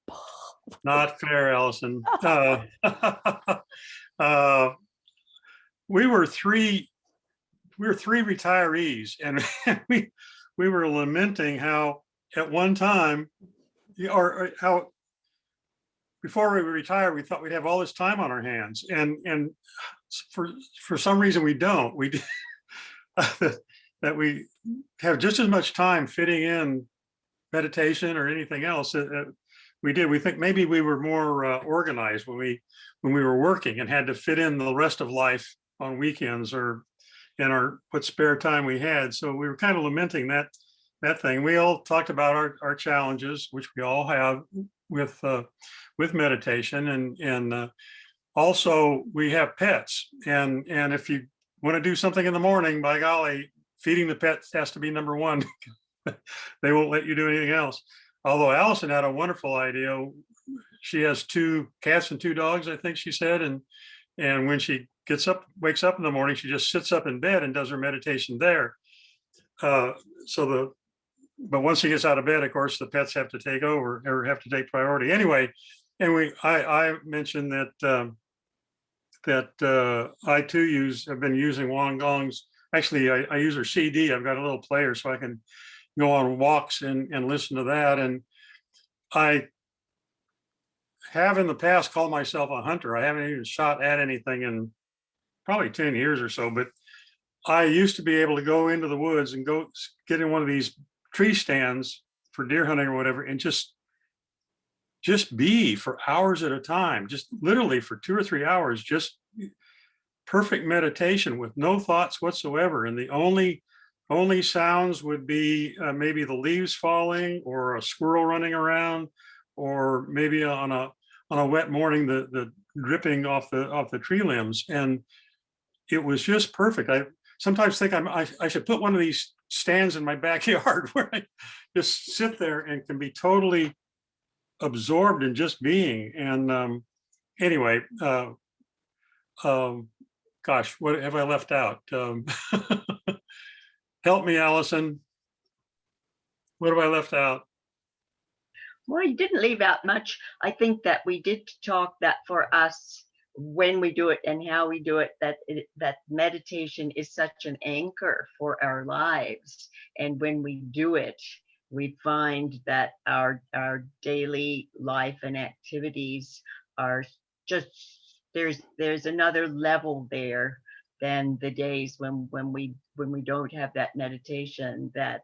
Bob. Not fair, Allison. Uh, we were three retirees, and we were lamenting how at one time, or how before we retired, we thought we'd have all this time on our hands, and for some reason we don't. We that we have just as much time fitting in meditation or anything else. We did. We think maybe we were more organized when we were working and had to fit in the rest of life on weekends or in what spare time we had. So we were kind of lamenting that thing. We all talked about our challenges, which we all have with meditation, and also we have pets, and if you want to do something in the morning, by golly, feeding the pets has to be number one. They won't let you do anything else. Although Allison had a wonderful idea. She has 2 cats and 2 dogs, I think she said, and when she wakes up in the morning, she just sits up in bed and does her meditation there. But once she gets out of bed, of course, the pets have to take over or have to take priority. Anyway, and I mentioned that I too have been using Wollongong's. Actually, I use her CD. I've got a little player so I can go on walks and listen to that. And I have in the past called myself a hunter. I haven't even shot at anything in probably 10 years or so, but I used to be able to go into the woods and go get in one of these tree stands for deer hunting or whatever, and just be for hours at a time, just literally for 2 or 3 hours, just perfect meditation with no thoughts whatsoever. And the only sounds would be maybe the leaves falling or a squirrel running around, or maybe on a wet morning, the dripping off the tree limbs. And it was just perfect. I sometimes think I should put one of these stands in my backyard where I just sit there and can be totally absorbed in just being. And anyway, gosh, what have I left out? Help me, Allison. What have I left out? Well, you didn't leave out much. I think that we did talk that for us, when we do it and how we do it, that meditation is such an anchor for our lives. And when we do it, we find that our daily life and activities are just, there's another level there than the days when we don't have that meditation that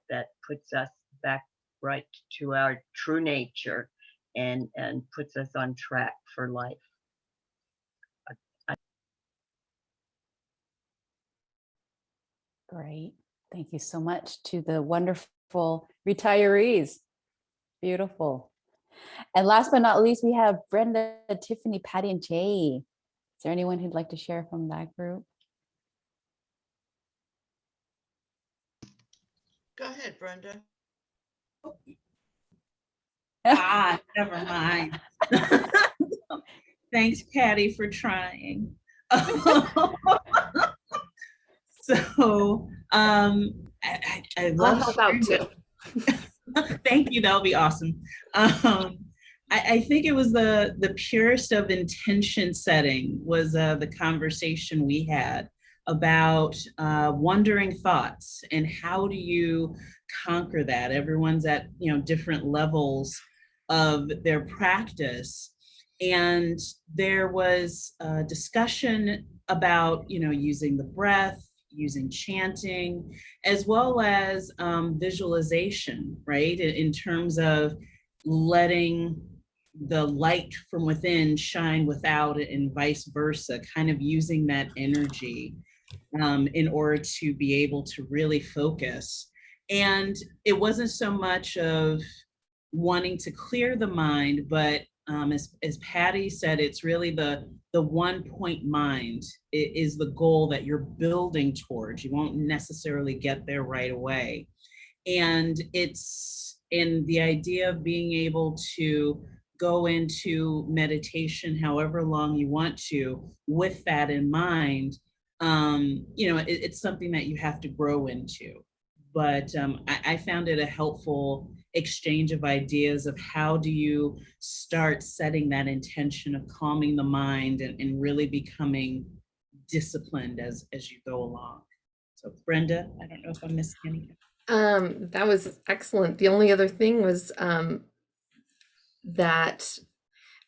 puts us back right to our true nature and puts us on track for life. Great. Thank you so much to the wonderful retirees. Beautiful. And last but not least, we have Brenda, Tiffany, Patty, and Jay. Is there anyone who'd like to share from that group? Go ahead, Brenda. Never mind. Thanks, Patty, for trying. So I love I'll help out too. Thank you. That'll be awesome. I think it was the purest of intention setting was the conversation we had about wandering thoughts and how do you conquer that. Everyone's at different levels of their practice, and there was a discussion about using the breath, using chanting, as well as visualization, right? In terms of letting the light from within shine without, and vice versa, kind of using that energy in order to be able to really focus. And it wasn't so much of wanting to clear the mind, but as Patty said, it's really the 1 point mind is the goal that you're building towards. You won't necessarily get there right away. And it's in the idea of being able to go into meditation however long you want to with that in mind. It's something that you have to grow into. But I found it a helpful exchange of ideas of how do you start setting that intention of calming the mind and really becoming disciplined as you go along. So Brenda, I don't know if I'm missing anything. That was excellent. The only other thing was that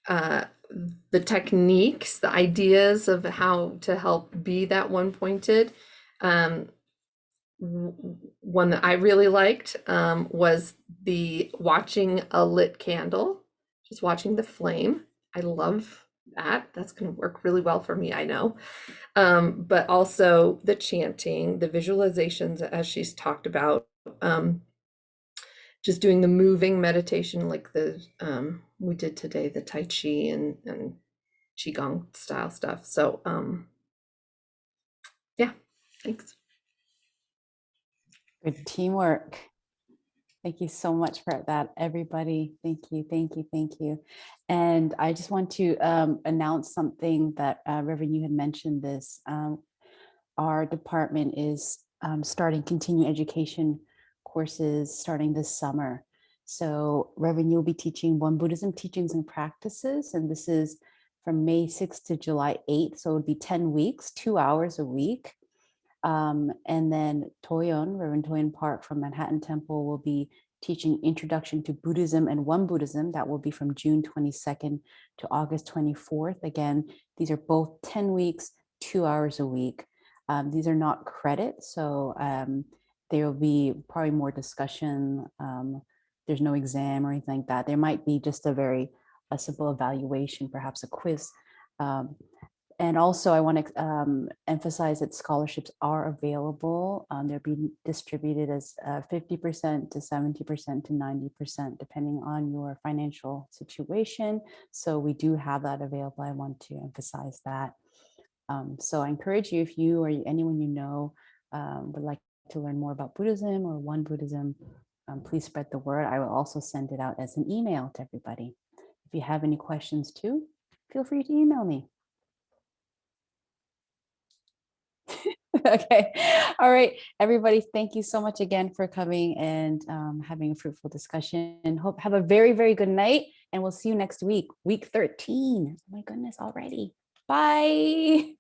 the techniques, the ideas of how to help be that one-pointed. One that I really liked was the watching a lit candle, just watching the flame. I love that. That's going to work really well for me, I know. But also the chanting, the visualizations, as she's talked about, just doing the moving meditation like the we did today, the Tai Chi and Qigong style stuff. So yeah, thanks. Good teamwork. Thank you so much for that, everybody. Thank you, thank you, thank you. And I just want to announce something that Reverend, you had mentioned this. Our department is starting continuing education courses starting this summer. So Reverend, you'll be teaching One Buddhism Teachings and Practices, and this is from May 6th to July 8th. So it would be 10 weeks, 2 hours a week. And then Toyon, Reverend Toyon Park from Manhattan Temple will be teaching Introduction to Buddhism and One Buddhism. That will be from June 22nd to August 24th. Again, these are both 10 weeks, 2 hours a week. These are not credit, so there will be probably more discussion. There's no exam or anything like that. There might be just a simple evaluation, perhaps a quiz. And also I want to emphasize that scholarships are available. They're being distributed as 50% to 70% to 90%, depending on your financial situation. So we do have that available. I want to emphasize that. So I encourage you, if you or anyone you know would like to learn more about Buddhism or One Buddhism, please spread the word. I will also send it out as an email to everybody. If you have any questions too, feel free to email me. Okay. All right, everybody. Thank you so much again for coming and having a fruitful discussion. Have a very, very good night. And we'll see you next week, week 13. Oh my goodness, already. Bye.